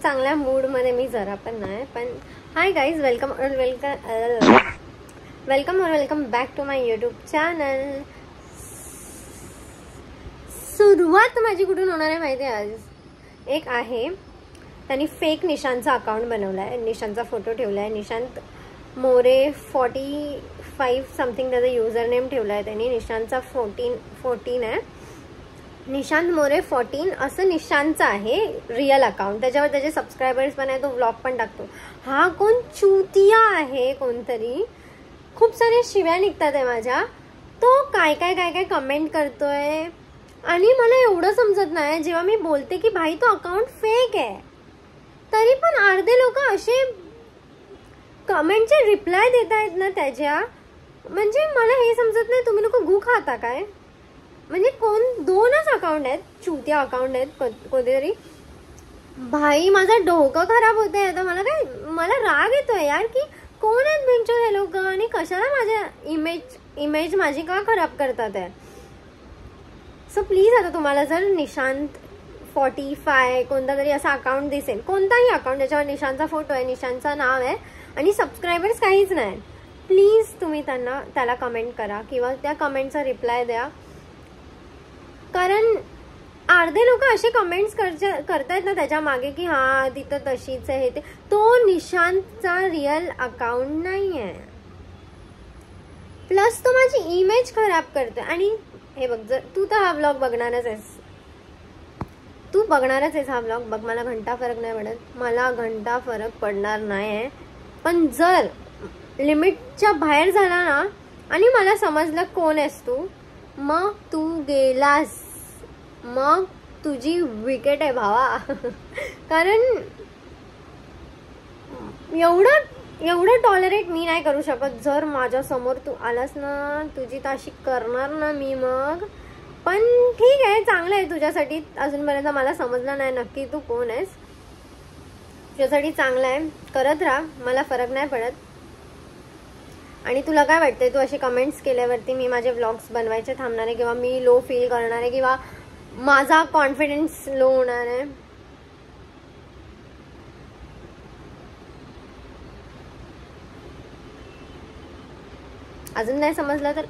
चांगल्या मूडमध्ये मी जरा पण नाही. पण hi guys, welcome back to my YouTube channel. सुरुवात माझी कुठून होणार आहे माहिती आहे? आज एक आहे, त्यांनी फेक निशांतचा अकाउंट बनवला आहे, निशांतचा फोटो ठेवला आहे, निशांत मोरे 45 समथिंग त्याचा युजर नेम ठेवला आहे त्यांनी. निशांतचा 14 आहे, निशांत मोरे 14 असं निशांतचं आहे रिअल अकाउंट. त्याच्यावर त्याचे सबस्क्रायबर्स पण आहे, तो व्लॉग पण टाकतो. हा कोण चुतिया आहे कोणतरी, खूप सारे शिव्या निघतात आहे माझ्या. तो काय काय काय काय कमेंट करतोय आणि मला एवढं समजत नाही, जेव्हा मी बोलते की भाई तो अकाउंट फेक आहे, तरी पण अर्धे लोक असे कमेंटचे रिप्लाय देत आहेत ना त्याच्या. म्हणजे मला हे समजत नाही, तुम्ही लोक गु खाता काय? म्हणजे कोण, दोनच अकाउंट आहेत, चुतिया अकाउंट आहेत कोणतेतरी. भाई माझं डोकं खराब होत आहे आता. मला राग येतोय यार की कोण आहेत बेंचो हे लोक आणि कशाला माझ्या इमेज माझी का खराब करतात आहे. सो प्लीज, आता तुम्हाला जर निशांत 45 कोणता तरी असा अकाउंट दिसेल, कोणताही अकाउंट ज्याच्यावर निशांतचा फोटो आहे, निशांतचं नाव आहे आणि सबस्क्रायबर्स काहीच नाही, प्लीज तुम्ही त्याला कमेंट करा किंवा त्या कमेंटचा रिप्लाय द्या. कारण अर्धे लोक असे कमेंट्स करतायत ना त्याच्या मागे की हा तिथं तशीच आहे ते. तो निशांतचा रिअल अकाउंट नाही आहे, प्लस तो माझी इमेज खराब करतोय. आणि हे बघ, जर तू तर हा व्लॉग बघणारच आहेस, हा व्लॉग बघ, मला घंटा फरक नाही पडत, मला घंटा फरक पडणार नाही आहे. पण जर लिमिटच्या बाहेर झाला ना आणि मला समजलं कोण आहेस तू, मग तू गेलास, मग तुझी विकेट आहे भावा. कारण एवढं टॉलरेट मी नाही करू शकत. जर माझ्या समोर तू आलास ना, तुझी ताशी करणार ना मी मग. पण ठीक आहे, चांगलं आहे तुझ्यासाठी. अजूनपर्यंत मला समजलं नाही नक्की तू कोण आहेस, तुझ्यासाठी चांगलं आहे, करत राहा, मला फरक नाही पडत. आणि तुला काय वाटतंय, तू असे कमेंट्स केल्यावरती मी माझे व्लॉग्स बनवायचे थांबणार आहे किंवा मी लो फील करणार आहे किंवा माझा कॉन्फिडन्स लो होणार आहे? अजून नाही समजलं तर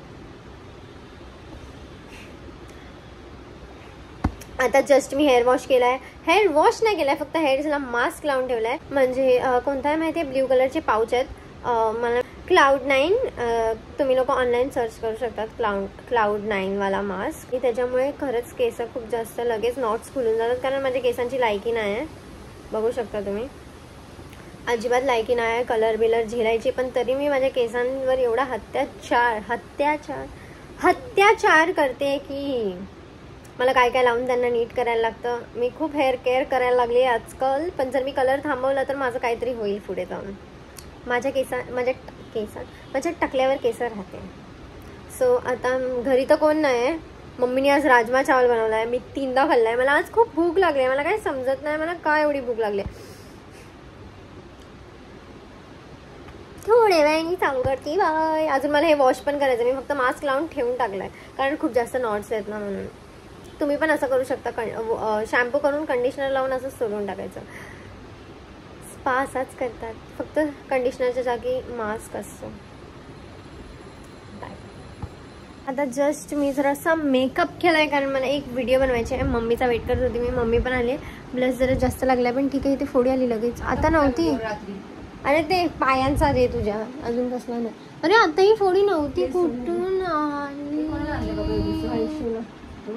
आता जस्ट मी हेअर वॉश केलाय. हेअर वॉश नाही केलाय, फक्त हेअरला मास्क लावून ठेवलाय. म्हणजे कोणता आहे माहिती आहे, ब्ल्यू कलरचे पाऊच आहेत. मला Cloud9, तुम्ही लोक ऑनलाईन सर्च करू शकतात, Cloud9 वाला मास्क. त्याच्यामुळे खरंच केस खूप जास्त लगेच नॉट्स खुलून जातात. कारण माझ्या केसांची लायकी नाही आहे, बघू शकता तुम्ही, अजिबात लायकी नाही आहे कलर बिलर झेलायची. पण तरी मी माझ्या केसांवर एवढा हत्याचार करते की मला काय काय लावून त्यांना नीट करायला लागतं. मी खूप हेअर केअर करायला लागली आजकाल. पण जर मी कलर थांबवला तर माझं काहीतरी होईल पुढे जाऊन. माझ्या टकल्यावर केस राहते. सो आता घरी तर कोण नाही आहे. मम्मीने आज राजमा चावल बनवलाय, मी 3दा खाल्लाय. मला आज खूप भूक लागली, मला काही समजत नाही मला काय एवढी भूक लागली. थोड्या वेळाने चालू करते बाय. अजून मला हे वॉश पण करायचं, मी फक्त मास्क लावून ठेवून टाकलाय कारण खूप जास्त नॉट्स आहेत ना म्हणून. तुम्ही पण असं करू शकता, शॅम्पू करून कंडिशनर लावून असं सोडून टाकायचं. स्पा असाच करतात, फक्त कंडिशनरच्या जागी मास्क असतो. आता जस्ट मी जरासा मेकअप केलाय कारण मला एक व्हिडिओ बनवायची आहे. मम्मीचा वेट करत होती मी, मम्मी पण आले. ब्लश जरा जास्त लागलाय पण ठीक आहे. इथे फोडी आली लगेच, आता नव्हती. अरे ते पायांचा रे तुझ्या अजून कसला नाही. अरे आता ही फोडी नव्हती, कुठून आली?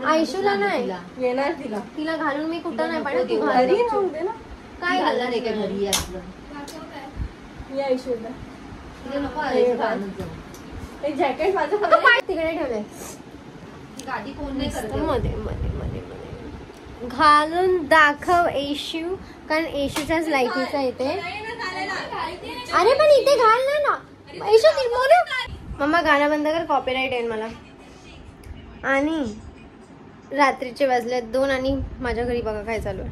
आयशूला नाही येणार, तिला घालून मी कुठं नाही पाहिजे. काय घालणार आहे का घरी असलं? जॅकेट माझं तिकडे ठेवलंय, गाडी कोण नाही करत मध्ये घालून दाखव येशू, कारण येशूच्याच लायकीचा येते. अरे पण इथे घाल ना येशू. मम्मा गाणं बंद कर, कॉपीराइट येईल मला. आणि रात्रीचे वाजले 2 आणि माझ्या घरी बघा काय चालू आहे.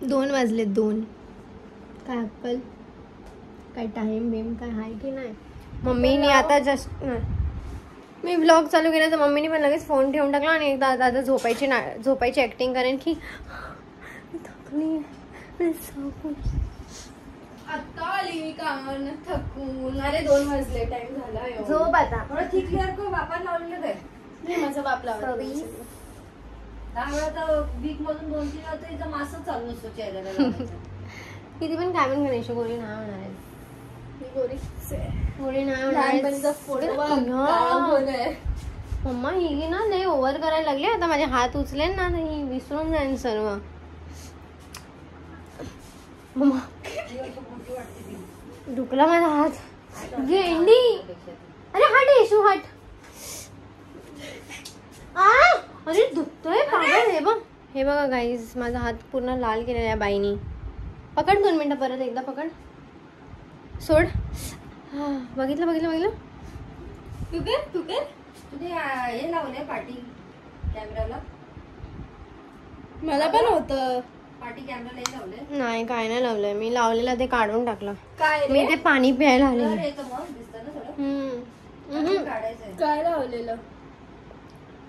2 वाजले 2. काय अक्कल, काय टाइम बेम काय आहे की नाही? मम्मीने आता जस्ट मी व्लॉग चालू केला तर मम्मीने पण लगेच फोन ठेवून टाकला आणि एकदा दादा झोपायची ॲक्टिंग करेन की आता आली मी कामावरनं थकून. अरे 2 वाजले, टाइम झाला. झोप आता. थोडं ठीक क्लिअर करू. बापाला लावलेलं काय नाही, माझा बाप लावला. त्यामुळे वीक मधून 2-3 वेळा तर इथं मासच चालू नसतो चेहऱ्याला लावायचा. किती पण काय पण गणेश गोळी नाही होणार आहे. गोळी नाही होणार लहानपणीचा फोटो मम्मा ही ना लय ओव्हर करायला लागले. आता माझे हात उचलेन ना तर ही विसरून जाईन सर्व. मम्मा दुखला माझा हात. गेंडी. अरे हट येशू हट. अरे दुखतोय पागल. हे बघा गाईज, माझा हात पूर्ण लाल केलेला आहे बाईनी. पकड 2 मिनिटं, परत एकदा पकड. सोड. बघितलं बघितलं बघितलं. तू कर हे लावलंय पार्टी कॅमेराला. मला पण होतं पार्टी कॅमेराला हे लावलंय. नाही काय नाही लावलंय मी. लावलेलं ते काढून टाकलं. काय मी ते पाणी प्यायला आले. काय लावलेलं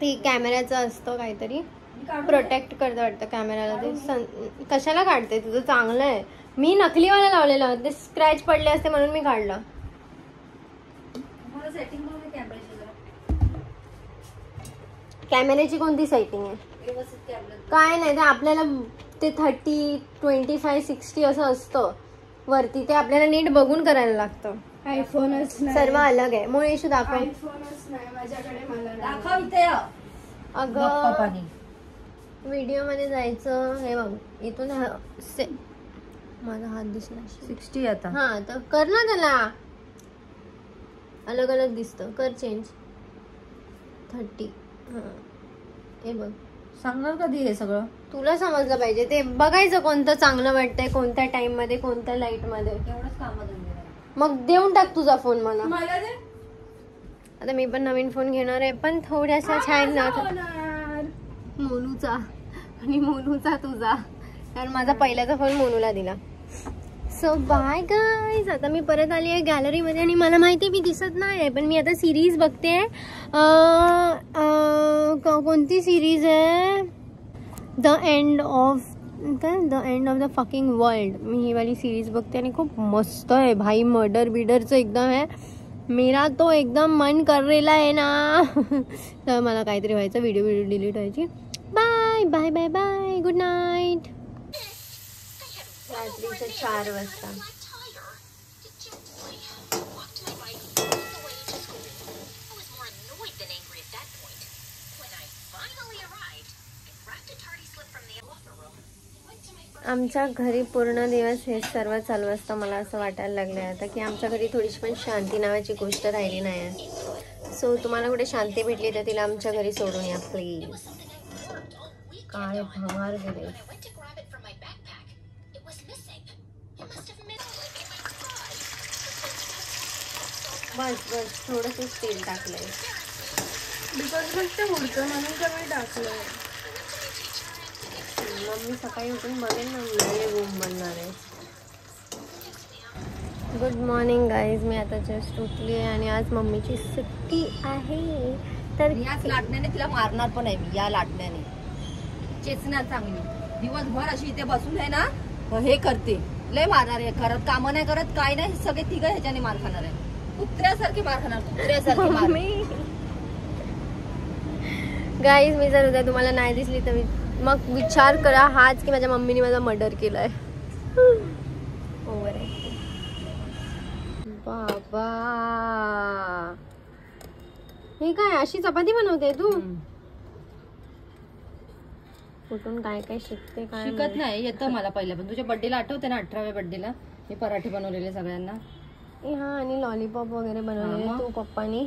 ते कॅमेऱ्याचं असतं काहीतरी, प्रोटेक्ट करतं वाटतं कॅमेऱ्याला. ते कशाला काढते? तुझं चांगलं आहे. मी नकलीवाला लावलेलं, ते स्क्रॅच पडले असते म्हणून मी काढलं. कॅमेऱ्याची कोणती सेटिंग आहे? काय नाही, ते आपल्याला ते 30, 25, 60 असं असतं वरती. ते आपल्याला नीट बघून करायला लागतं. आयफोनच सर्व अलग आहे. मग येशू दाखव. आयफोनच नाही माझ्याकडे. मला दाखव इथे. अगं व्हिडिओ मध्ये जायचं. हे बघ इथून माझा हात दिसला 60 आता. हा तर कर ना, त्याला अलग अलग दिसतं. कर चेंज 30. हा हे बघ. सांगणार कधी हे सगळं? तुला समजलं पाहिजे. ते बघायचं कोणतं चांगलं वाटतंय, कोणत्या टाइम मध्ये, कोणत्या लाईट मध्ये. एवढंच काम. मग देऊन टाक तुझा फोन मला. मला दे. आता मी पण नवीन फोन घेणार आहे, पण थोड्याशा छान मोनूचा आणि मोनूचा तुझा, कारण माझा पहिल्याचा फोन मोनूला दिला. So bye guys. आता मी परत आली आहे गॅलरीमध्ये आणि मला माहिती आहे मी दिसत नाही, पण मी आता सिरीज बघते. कोणती सिरीज आहे? The end of the fucking world. मी ही वाली सिरीज बघते आणि खूप मस्त आहे भाई. मर्डर बिडरचं एकदम आहे. मेरा तो एकदम मन कर रेला आहे ना. तर मला काहीतरी व्हायचं, व्हिडिओ डिलीट व्हायची. Bye bye bye bye. Good night. रात्रीचं 4 वाजता. आमच्या घरी पूर्ण दिवस हे सर्व चालू असतं. मला असं वाटायला लागलं आता की आमच्या घरी थोडीशी पण शांती नावाची गोष्ट राहिली नाही आहे. सो तुम्हाला कुठे शांती भेटली तर तिला आमच्या घरी सोडून या प्लीज. काय भंगार गेले. बस बस थोडंसं तेल टाकलंय. बिकॉज मग ते उडतं म्हणून कमी टाकलंय. मम्मी सकाळी उठून बघेल ना मी रूम बनणार आहे. Good morning guys. मी आता जस्ट उठली आहे आणि आज मम्मीची सुट्टी आहे. तर याच लाटण्याने तिला मारणार पण आहे मी. या लाटण्याने चेचणार चांगली. दिवसभर अशी इथे बसून आहे ना हे करते. लय मारणार आहे. घरात कामं नाही करत, काय नाही. सगळे तिघं ह्याच्याने मार खाणार आहे. कुत्र्यासारखी मार खाणार. कुत्र्यासारखी मार. गाईज मी जर उद्या तुम्हाला नाही दिसली तर मग विचार करा हाच की माझ्या मम्मीने माझा मर्डर केलाय. ओव्हर आहे बाबा. हे काय अशी चपाती बनवते तू? कुठून काय काय शिकते? काय शिकत नाही, येतं मला पहिल्या. पण तुझ्या बर्थडेला आठवते ना, 18व्या बर्थडेला मी पराठे बनवलेले सगळ्यांना. हा आणि लॉलीपॉप वगैरे बनवलेले तू पप्पानी.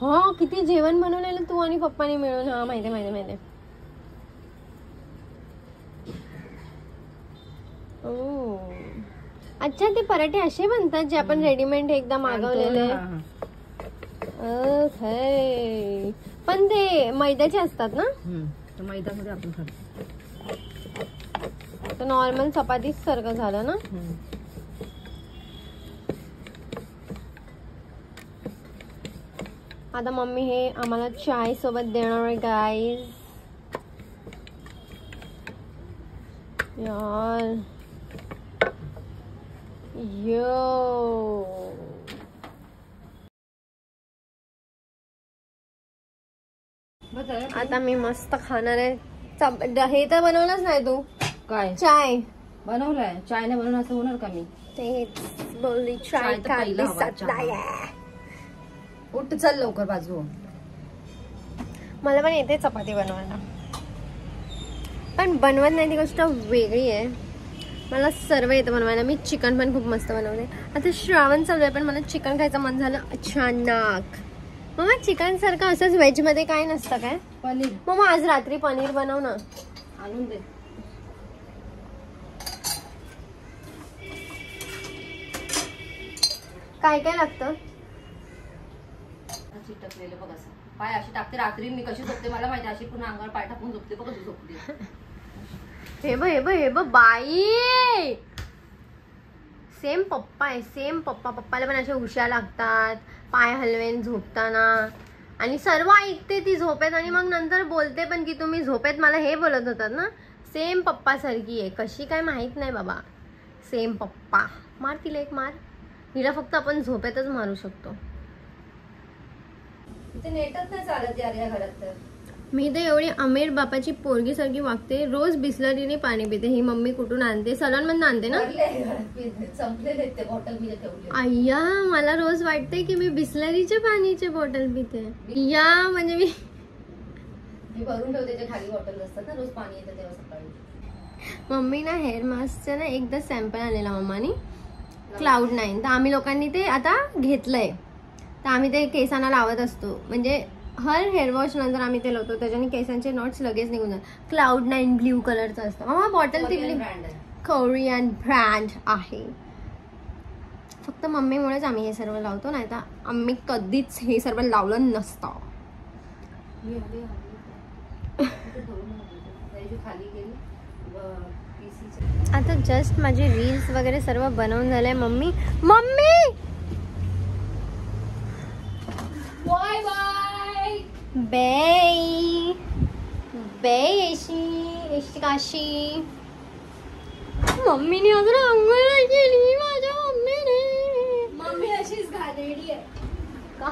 हा किती जेवण बनवलेलं तू आणि पप्पानी मिळून. हा माहिती माहिती माहिती. अच्छा ते पराठे असे बनतात जे आपण रेडीमेड एकदा मागवलेले. ओके. पण ते मैद्याचे असतात ना? मैद्यामध्ये आपण खातो. तर नॉर्मल चपाती सारखं झालं ना. आता मम्मी हे आम्हाला चाय सोबत देणार आहे गाईज. यार यो आता मी मस्त खाणार आहे. हे तर बनवलंच नाही तू. काय चाय बनवलाय? चाय नाही बनवून असं होणार का मी? तेच बोलली चाय तर का पहिला हवा दिसत चहा. नाही. उठ चल लवकर बाजू. मला पण येते चपाती बनवायला, पण बनवत नाही ती गोष्ट वेगळी आहे. मला सर्व येतं बनवायला. मी चिकन पण खूप मस्त बनवते. आता श्रावण चालू आहे पण मला चिकन खायचं मन झालं अचानक. मम्मा चिकन सारखं असंच व्हेज मध्ये काय नसतं काय? पनीर. मम्मा आज रात्री पनीर बनव ना. आणून दे. काय काय लागतं? चिटकलेलं बघ असं. पाय अशी टाकते रात्री. मी कशी झोपते मला माहिती. अशी पुन्हा अंगावर पाय टाकून झोपते बघ कशी झोपते. हे बघ बाई, सेम पप्पा आहे. सेम पप्पा. पप्पाला पण अशा उशा लागतात पाय हलवेन झोपताना, आणि सर्व ऐकते ती झोपेत आणि मग नंतर बोलते पण की तुम्ही झोपेत मला हे बोलत होतात ना. सेम पप्पा सारखी आहे. कशी काय माहित नाही बाबा. सेम पप्पा. मार तिला एक मार. हिला फक्त आपण झोपेतच मारू शकतो. इथे नेटच नाही चालत यार या घरात. तर मी तर एवढी अमीर बापाची पोरगी सारखी वागते. रोज बिस्लरीने पाणी पिते. ही मम्मी कुठून आणते? सलॉन मधून आणते ना. संपलेले ते बॉटल मी ठेवले. अय्या मला रोज वाटते की मी बिस्लरीच्या पाणीचे बॉटल पिते. या म्हणजे मी भरून ठेवते. त्याच्या खाली बॉटल असतात ना, रोज पाणी येतं तेव्हा सकाळी. मम्मी ना हेअर मास्कचा ना एकदा सॅम्पल आणलेला मम्मानी, Cloud9. तर आम्ही लोकांनी ते आता घेतलंय. तर आम्ही ते केसांना लावत असतो. म्हणजे हर हेअर वॉश नंतर आम्ही ते लावतो. त्याच्याने केसांचे नॉट्स लगेच निघून जातात. Cloud9 ब्ल्यू कलरचं असतं. मम्मा बॉटल ती कोरियन ब्रँड आहे. फक्त मम्मीमुळेच आम्ही हे सर्व लावतो, नाही तर आम्ही कधीच हे सर्व लावलं नसतं. आता जस्ट माझे रील्स वगैरे सर्व बनवून झालंय. Mummy bye bye. बेई येशी काशी. मम्मीने अजून अंघोळ नाही केली. माझ्या मम्मीने. मम्मी अशीच घाणेरडी आहे. का?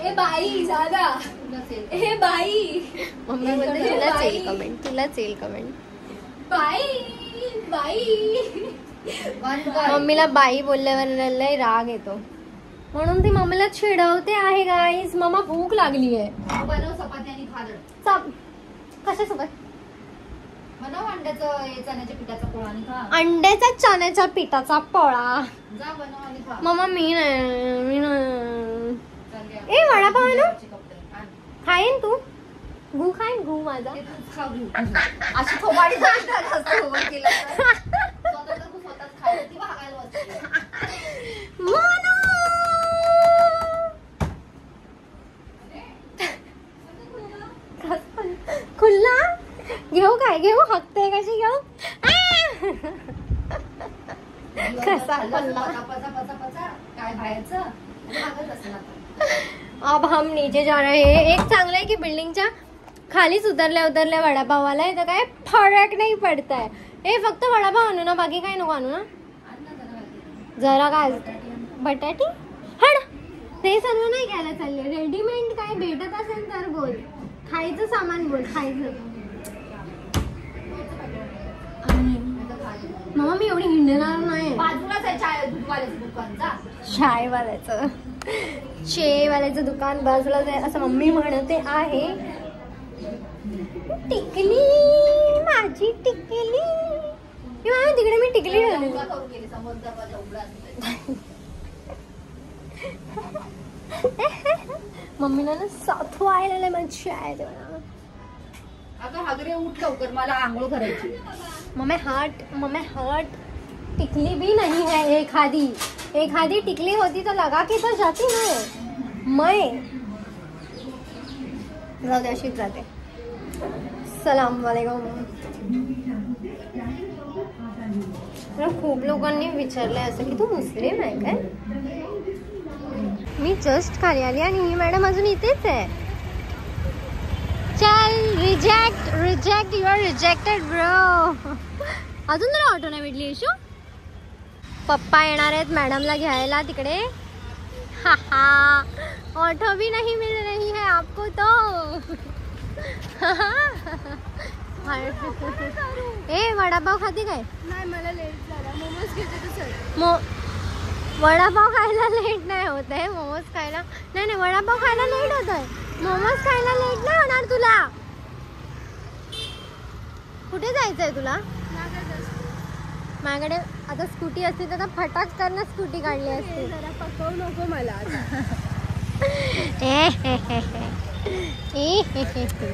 ए बाई दादा. ए बाई. मम्मी बोलते तुलाच येईल कमेंट, तुलाच येईल कमेंट. बाई बाई. मम्मीला बाई बोलल्यावर लय राग येतो, म्हणून ती मम्मीला चिडवते आहे. गाईस मम्मा भूक लागली आहे. बनव चपाती आणि खा. कशासोबत? बनव अंड्याचं चण्याच्या पिठाचा पोळा आणि खा. अंड्याचा चण्याच्या पिठाचा पोळा. जा बनव आणि खा. मम्मा मी नाही. ए वडापाव ना खाईन तू. गु खाईन गु माझा. अशी थोबाडी स्वतःच खायला ती भागायला बसते. खुल्ला घेऊ काय घेऊ? हकते कशी घेऊ? कसा काय बाहेरचं. अब हम नीचे जा रहे हैं. एक चांगलं आहे की बिल्डिंगच्या खालीच उतरल्या वडापाववाला आहे, तर काय फरक नाही पडताय. हे फक्त वडापाव आणू ना, बाकी काय नको आणू ना. जरा काय बटाटी हड. ते सर्व नाही घ्यायला चालले. रेडीमेड काय भेटत असेल तर बोल. खायचं सामान बोल. खायचं. मम्मा मी एवढी हिंडणार नाही. बाजूलाच आहे चाय दूधवाल्याचं दुकानचा. चेवाल्याचं दुकान बाजूलाच आहे असं मम्मी म्हणते आहे. टिकली माझी टिकली. तिकडे मी टिकली ठेवली. मम्मीला ना साथू आलेलं मच्छी आहे. अगं हागरे उठ लवकर, मला आंघोळ करायची. मम्मी हट. टिकली भी नहीं है. एखादी टिकली होती तो लगा के तो जाती ना. मैं जाऊ दे अशीच जाते. सलाम वालेकुम. खूप लोकांनी विचारलंय असं की तू मुस्लिम आहे काय. मी जस्ट खाली आली आणि ही मॅडम अजून इथेच आहे. चल reject reject you are rejected bro. अजून तुला ऑटो नाही भेटली यशू. पप्पा येणार आहेत मॅडमला घ्यायला तिकडे. हा हा, ऑटो भी नहीं मिल रही है आपको तो. ए वडापाव खाते काय. नाही मला लेट झाला. मोमोज घेते तर चल. वडापाव खायला लेट नाही होत आहे. मोमोज खायला नाही वडापाव खायला लेट होत आहे. मोमोज खायला लेट नाही होणार तुला. कुठे जायचंय तुला. माझ्याकडे आता स्कूटी असती तर फटाक करणं स्कूटी काढली असती. जरा पकवू नको मला आता.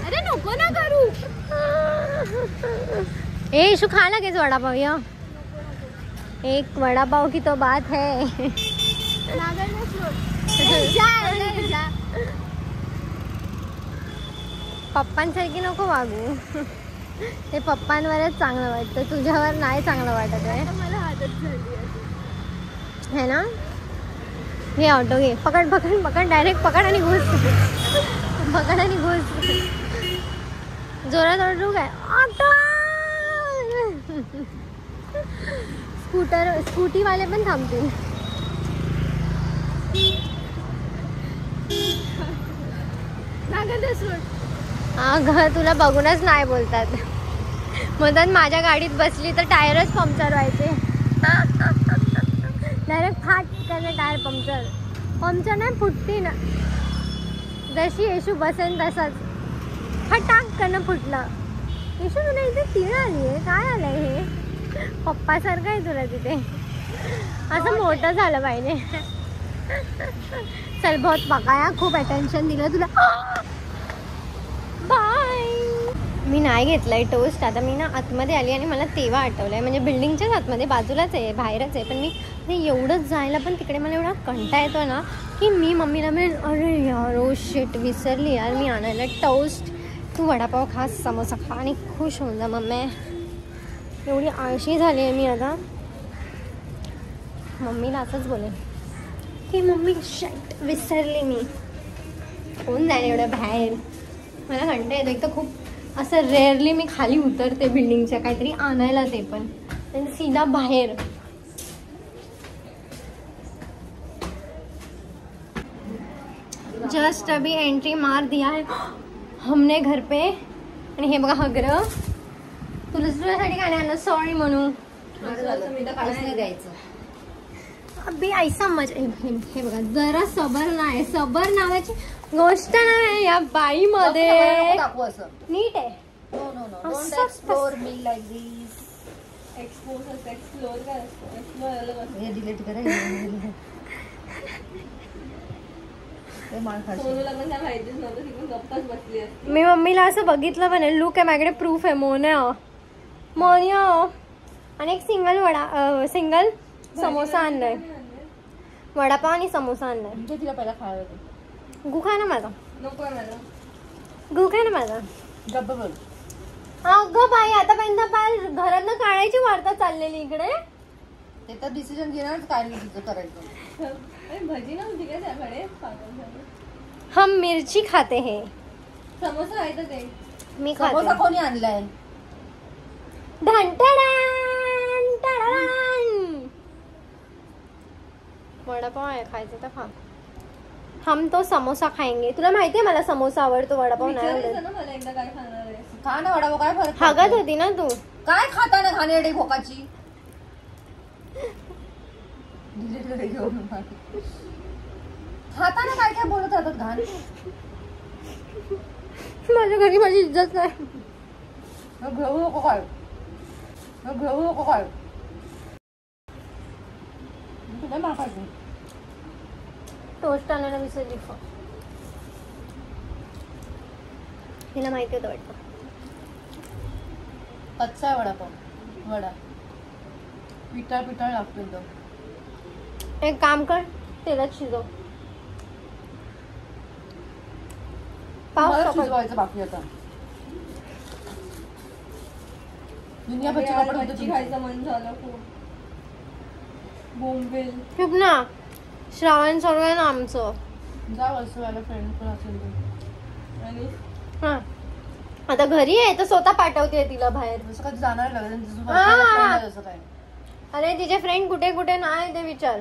अरे नको ना करू. ए इशू खा लगेच वडापाव. या एक वडापाव की तो बात है. पप्पांसारखी नको वागू. ते पप्पांवरच चांगलं वाटतं, तुझ्यावर नाही चांगलं वाटत आहे. मला आदत झाली है ना. घे ऑटो घे. पकड पकड पकड डायरेक्ट पकड आणि घुस. पकड आणि घुस. जोरात ऑटो काय ऑटो. स्कूटीवाले पण थांबतील. अगं तुला बघूनच नाही बोलतात. म्हणतात माझ्या गाडीत बसली तर टायरच पंक्चर व्हायचे. डायरेक्ट फाट त्याने टायर पंक्चर नाही फुटती ना. जशी येशू बसेन तसंच फटाक करणं फुटलं. येशू तुला इथे तीळ आली आहे. काय आलंय हे. पप्पासारखं आहे तुला तिथे. असं मोठं झालं पाहिजे. चल बहुत पकाया. खूप अटेन्शन दिलं तुला. बाय. मी नाही घेतलंय टोस्ट. आता मी ना आतमध्ये आली आणि मला तेव्हा आठवलंय. म्हणजे बिल्डिंगच्याच आतमध्ये बाजूलाच आहे, बाहेरच आहे. पण मी एवढंच जायला पण तिकडे मला एवढा कंटाळा येतो ना की मी मम्मीला म्हणेन अरे यार ओ शिट विसरली यार मी आणायला टोस्ट. तू वडापाव खा, समोसा खा आणि खुश होऊन जा मम्मी. एवढी आळशी झाली आहे मी आता. मम्मीला असंच बोलेन की मम्मी शिट विसरली मी. कोण जाईल एवढं बाहेर. मला कंटाळा येतो. एक तर खूप असं रेअरली मी खाली उतरते बिल्डिंगच्या काहीतरी आणायला. ते पण सीधा बाहेर. जस्ट अभी एंट्री मार दिया है हमने घर पे. आणि हे बघा हगर. तुझ्यासाठी काय आणलं सॉरी म्हणून. अभी ऐसा मजा. हे बघा जरा सबर नाही. सबर नावाची गोष्ट नाही या बाई मध्ये. नीट आहे. एक्सप्लोर मी लाईक दिस. एक्सप्लोर काय असतं. हे डिलीट करा. मी मम्मीला असं बघितलं पण लुक आहे माझ्याकडे प्रूफ आहे. मोन्या आणि एक सिंगल समोसा आणलाय. वडापाव आणि समोसा आणलाय. तिला पहिला खायला गु खा ना माझा. नको मला. गु खा ना माझा. डब्बा बोल. अगं बाई आतापर्यंत पाय घरातनं काढायची वार्ता चाललेली इकडे. ते तर डिसिजन घेणारच काय मी तुझं करायचं. भजी नव्हती का त्याकडे. हम मिरची खाते हे. समोसा आहे तर ते मी समोसा खाते. कोणी आणलाय. वडापाव आहे खायचं तर खा. हम तो समोसा खाएंगे. तुला माहितीये मला समोसा आवडतो वडापाव नाही आवडत. मला एकदा काय खाणार आहे. खा ना वडापाव. काय फरक हागत होती ना तू. काय खाता ना खाणे भोकाची. खाताना काय काय बोलत राहतात घाण. माझ्या घरी माझी इज्जत नाही. घेऊ नको काय. घेऊ नको काय. तुला मागायचं टोस्ट आणायला विसरली. तिला माहिती होतं वाटतं. कच्चा आहे वडापाव. वडा पिटाळ लागतो एकदम. एक काम कर तेलात शिजव. पाऊस शिजवायचं बाकी आता. दुनिया भरची कपडे भजी खायचं मन झालं खूप. बोंबील. खूप ना. श्रावण चालू आहे ना आमचं. जा वर्षवाला फ्रेंड पण असेल. आणि हा आता घरी आहे तर स्वतः पाठवते तिला बाहेर. जसं कधी जाणार हा. जसं काय अरे तिचे फ्रेंड कुठे कुठे नाही ते विचार.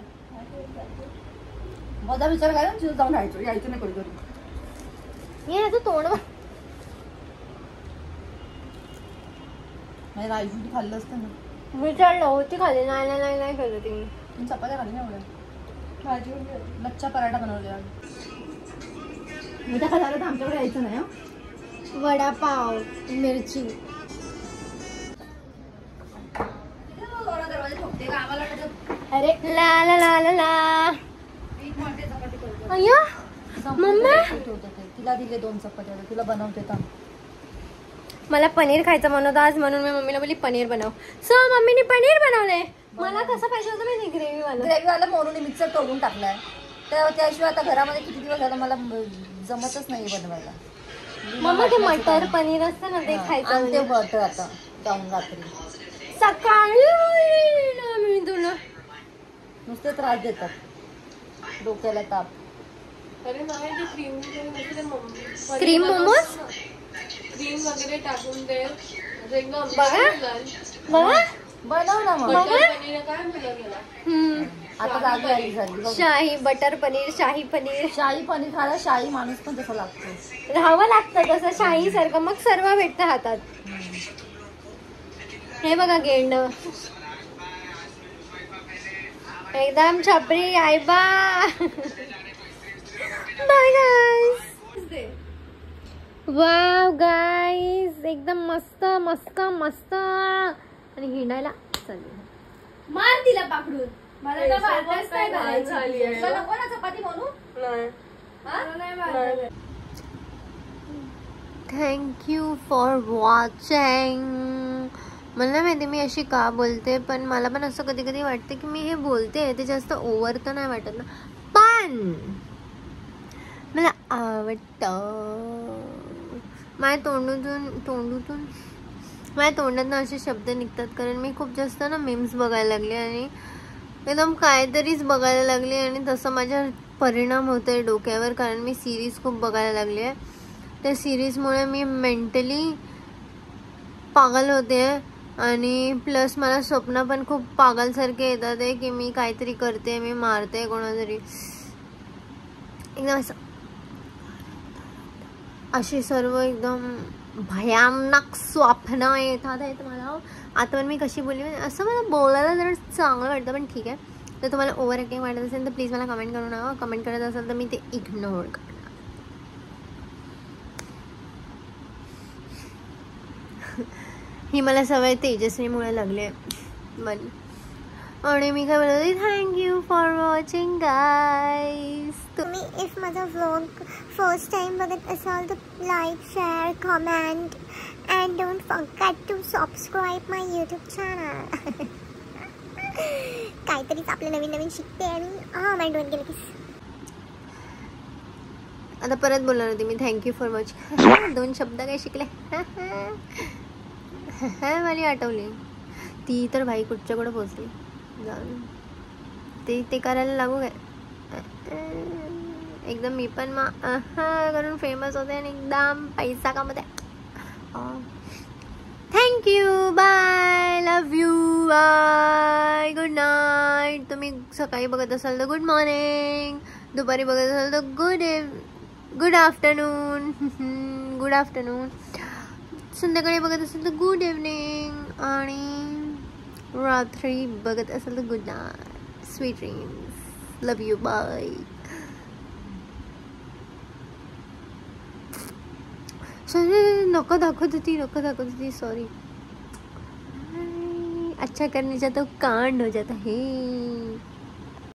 माझा विचार काय तिथं जाऊन राहायचो, यायचं नाही कधी घरी. ये याचं तोंड बघ. नाही रायजू खाल्लं असतं ना. विचारलं होती खाली. नाही नाही नाही नाही खाल्लं तिने. तुम्ही चपात्या खाली नाही एवढ्या. भाजी लच्छा पराठा बनवले. मी त्या खाल्ला तर आमच्याकडे यायचं नाही. वडापाव मिरची. अरे ला ला ला ला ला. अय्या मम्मा तिला दिले 2 चपात्या, तुला बनवते तर. मला पनीर खायचं म्हणत आज, म्हणून मी मम्मीला बोलली पनीर बनव. सो मम्मीने पनीर बनवले. मला कसं पाहिजे होतं माहिती ग्रेव्ही वाला. ग्रेव्ही वाला मोरूने मिक्सर तोडून टाकलाय. त्याशिवाय आता घरामध्ये किती दिवस झाला मला जमतच नाही बनवायला. मम्मा ते मटर पनीर असतं ना ते खायचं. ते बटर आता जाऊन रात्री सकाळी होईल ना मी तुला. नुसते त्रास देतात, डोक्याला ताप. क्रीम मोमोज क्रीम वगैरे टाकून दे. बघा बघा बनव ना मग. काय मुलं गेला. आता जागी आली झाली. शाही बटर पनीर, शाही पनीर. शाही पनीर खायला शाही माणूस पण तसा लागतो. राहावं लागतं तसं शाही सारखं, मग सर्व भेटतं हातात. हे बघा गेंड एकदम छपरी आहे बा. Bye guys. वाव गाईज एकदम मस्त मस्त मस्त. आणि हिंडायला चालली. मार तिला पाकडून. मला तर भारताच काय घालायचं. नको ना चपाती बनवू. Thank you for watching. मला नाही माहिती मी अशी का बोलते, पण मला पण असं कधी कधी वाटते की मी हे बोलते ते जास्त ओव्हर तर नाही वाटत ना, पण मला आवडतं. माझ्या तोंडातून असे शब्द निघतात, कारण मी खूप जास्त ना मीम्स बघायला लागले आणि एकदम काहीतरीच बघायला लागले आणि तसं माझ्या परिणाम होत आहे डोक्यावर, कारण मी सिरीज खूप बघायला लागली आहे. त्या सिरीजमुळे मी मेंटली पागल होते आणि प्लस मला स्वप्न पण खूप पागलसारखे येतात आहे की मी काहीतरी करते, मी मारते कोणातरी, एकदम असं अशी सर्व एकदम भयानक स्वप्न येतात आहेत मला. आता पण मी कशी बोलली असं मला बोलायला जरा चांगलं वाटतं, पण ठीक आहे. तर तुम्हाला ओव्हर ॲक्टिंग वाटत असेल तर प्लीज मला कमेंट करू नका. कमेंट करत असेल तर मी ते इग्नोर करणार. ही मला सवय तेजस्वीमुळे लागली आहे बन. आणि मी काय बोलते, थँक्यू फॉर वॉचिंग गाईज. तुम्ही इफ माझा व्लॉग फर्स्ट टाइम बघत असाल तर like, share, comment and don't forget to subscribe my YouTube channel. काहीतरीच आपलं नवीन नवीन शिकते आणि माझ्या डोंट गेले की. आता परत बोलणार होती मी थँक्यू फॉर वॉचिंग. 2 शब्द काय शिकले मला आठवली. ती तर भाई कुठच्या कुठं पोचली जाऊन ते करायला लागू काय एकदम. मी पण करून फेमस होते आणि एकदम पैसा कमवते. Thank you bye love you bye good night. तुम्ही सकाळी बघत असाल तर गुड मॉर्निंग, दुपारी बघत असाल तर गुड आफ्टरनून गुड आफ्टरनून, संध्याकाळी बघत असेल तर गुड इव्हनिंग आणि रात्री बघत असेल तर good night. Sweet dreams. Love you bye. नको दाखवत होती सॉरी. अच्छा करने जाता कांड हो जाता है.